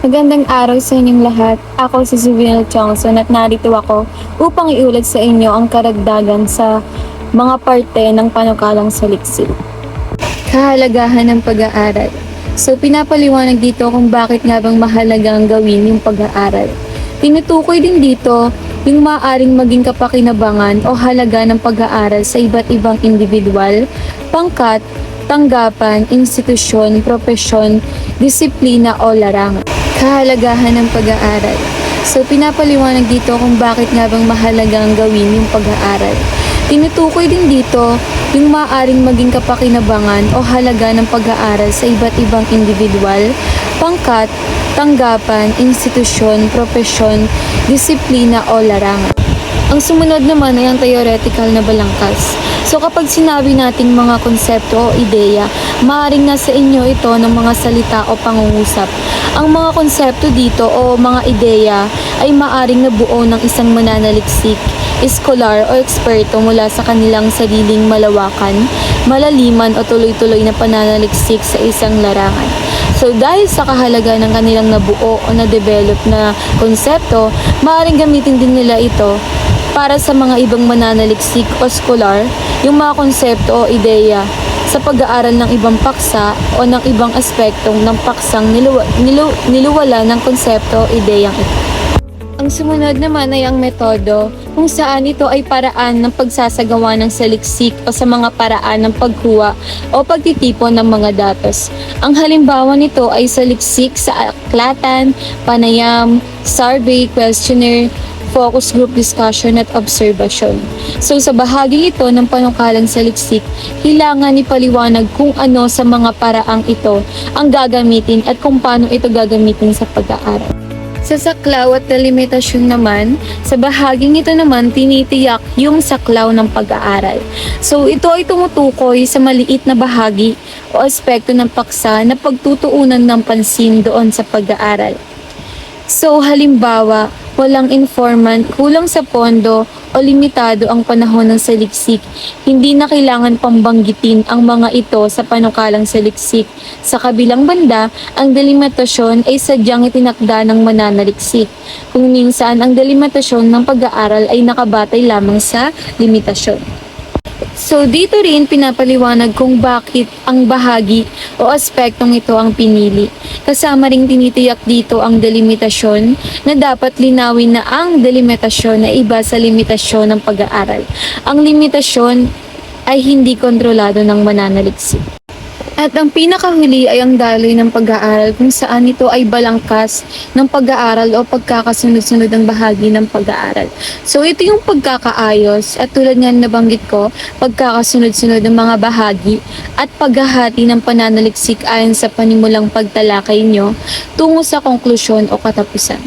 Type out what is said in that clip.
Magandang araw sa inyong lahat. Ako si Zuvinel Chongson at narito ako upang iulat sa inyo ang karagdagan sa mga parte ng panukalang saliksik. Kahalagahan ng pag-aaral. So pinapaliwanag dito kung bakit nga bang mahalagang gawin yung pag-aaral. Tinutukoy din dito yung maaaring maging kapakinabangan o halaga ng pag-aaral sa iba't ibang individual, pangkat, tanggapan, institusyon, propesyon, disiplina o larangan. Kahalagahan ng pag-aaral. So pinapaliwanag dito kung bakit nga bang mahalagang gawin yung pag-aaral. Tinutukoy din dito yung maaaring maging kapakinabangan o halaga ng pag-aaral sa iba't ibang individual, pangkat, tanggapan, institusyon, propesyon, disiplina o larangan. Ang sumunod naman ay ang theoretical na balangkas. So kapag sinabi nating mga konsepto o ideya, maaaring nasa inyo ito ng mga salita o pangungusap. Ang mga konsepto dito o mga ideya ay maaaring nabuo ng isang mananaliksik, eskolar o eksperto mula sa kanilang sariling malawakan, malaliman o tuloy-tuloy na pananaliksik sa isang larangan. So dahil sa kahalaga ng kanilang nabuo o na-develop na konsepto, maaaring gamitin din nila ito para sa mga ibang mananaliksik o scholar, yung mga konsepto o ideya sa pag-aaral ng ibang paksa o ng ibang aspektong ng paksang niluwala ng konsepto o ideyang ito. Ang sumunod naman ay ang metodo, kung saan ito ay paraan ng pagsasagawa ng saliksik o sa mga paraan ng pagkuha o pagtitipon ng mga datos. Ang halimbawa nito ay saliksik sa aklatan, panayam, survey, questionnaire, focus group discussion at observation. So sa bahagi ito ng panukalang saliksik, kailangan ipaliwanag kung ano sa mga paraang ito ang gagamitin at kung paano ito gagamitin sa pag-aaral. Sa saklaw at delimitasyon naman, sa bahaging ito naman tinitiyak yung saklaw ng pag-aaral. So ito ay tumutukoy sa maliit na bahagi o aspekto ng paksa na pagtutuunan ng pansin doon sa pag-aaral. So halimbawa, walang informant, kulang sa pondo o limitado ang panahon ng saliksik, hindi na kailangan pambanggitin ang mga ito sa panukalang saliksik. Sa kabilang banda, ang delimitasyon ay sadyang itinakda ng mananaliksik, kung minsan ang delimitasyon ng pag-aaral ay nakabatay lamang sa limitasyon. So dito rin pinapaliwanag kung bakit ang bahagi o aspektong ito ang pinili. Kasama ring tinitiyak dito ang delimitasyon na dapat linawin na ang delimitasyon ay iba sa limitasyon ng pag-aaral. Ang limitasyon ay hindi kontrolado ng mananaliksik. At ang pinakahuli ay ang daloy ng pag-aaral kung saan ito ay balangkas ng pag-aaral o pagkakasunod-sunod ng bahagi ng pag-aaral. So ito yung pagkakaayos at tulad nga nabanggit ko, pagkakasunod-sunod ng mga bahagi at paghahati ng pananaliksik ayon sa panimulang pagtalakay nyo tungo sa konklusyon o katapusan.